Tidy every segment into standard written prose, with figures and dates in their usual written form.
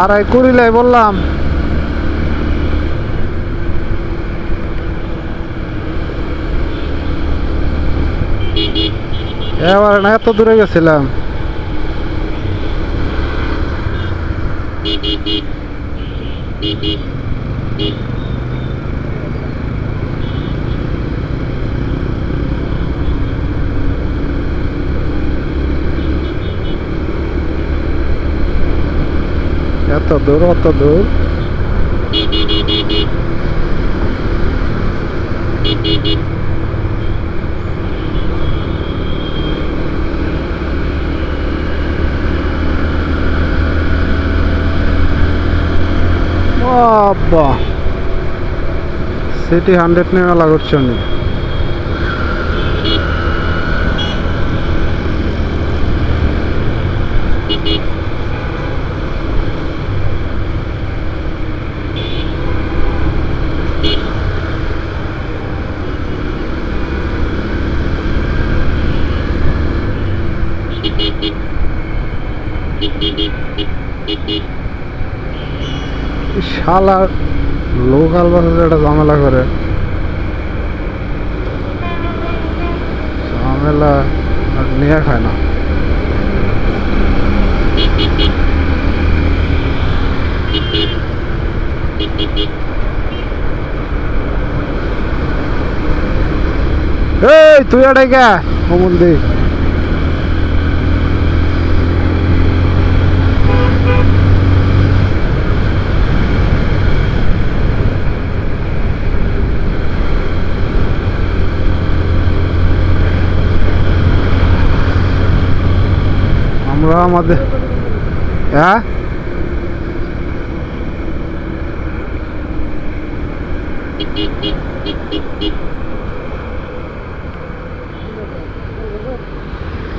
আড়াই করিলাই বললাম। এবার না এত দূরে গেছিলাম। এত দূর অত দূর। বাবা সিটি 100 নিয়ে মেলা করছে উনি। শালা লোকাল বাসে একটা ঝামেলা করে, ঝামেলা আর নিয়ে খায় না। এই তুই এটাই কে অমন্দি? আমরা আমাদের হ্যাঁ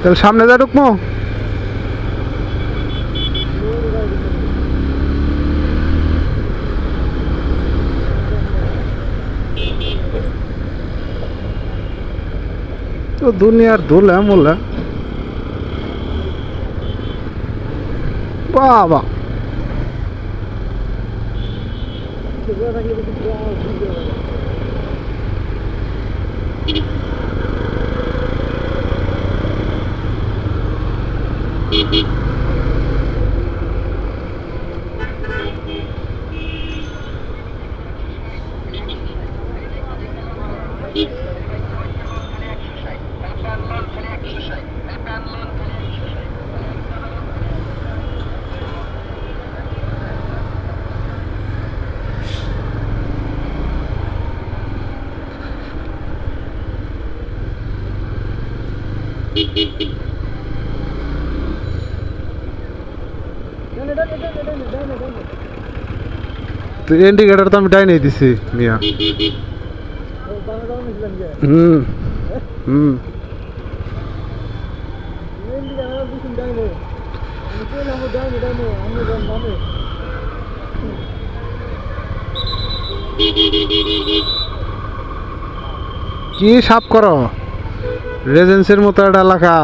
তাহলে সামনে যা ঢুকবো। তো দুনিয়ার ধুলে মোলে বাবা। তো ইন্ডিকেটার তো আমি ডাইনে দিছি মিয়া। হুম হুম কি সাপ করো রেজেন্সির মতো একটা এলাকা।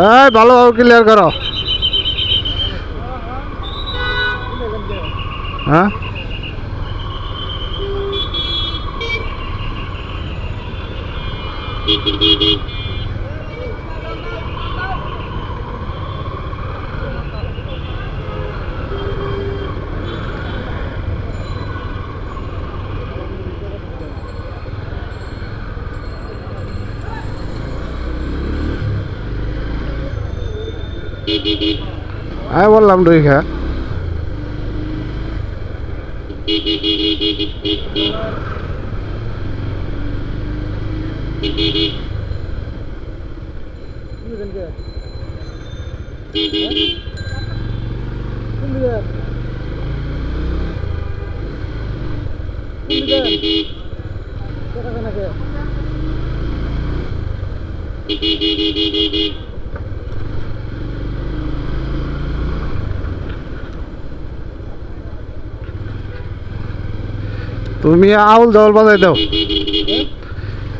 এই ভালোভাবে ক্লিয়ার করো। হ্যাঁ আমি বললাম রেখা তুমি আউল জল বাজাই দাও।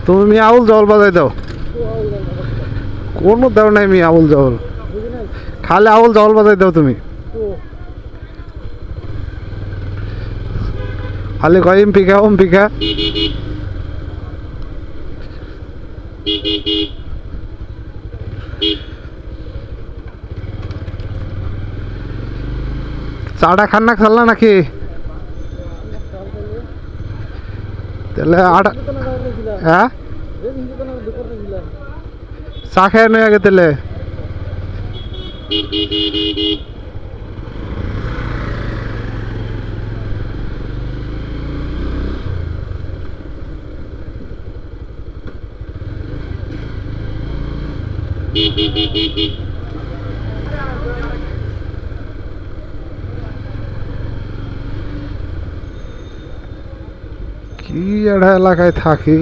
তুমি আউল জল বাজাই দাও। কোনো দাও নাই আউল জল, খালি আউল জল বাজাই দাও তুমি। খালি কয় অম্পিকা অম্পিকা। চাটা খান না খাল না নাকি? তাহলে হ্যাঁ চা খেয়ে নয় আগে তাহলে। কি একটা এলাকায় থাকি।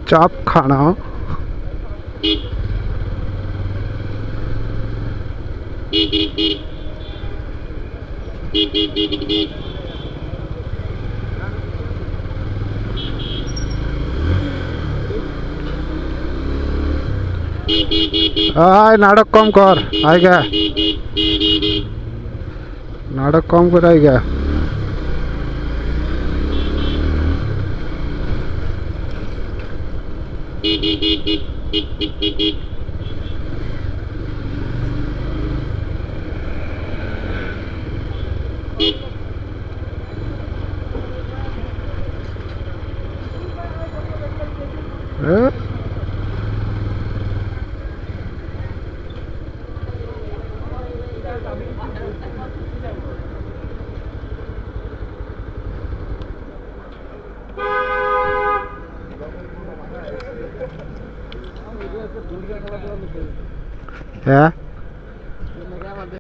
চাপ খানা আয় নাটক কম কর আইগা, নাটক কম করে আইগা। হ্যাঁ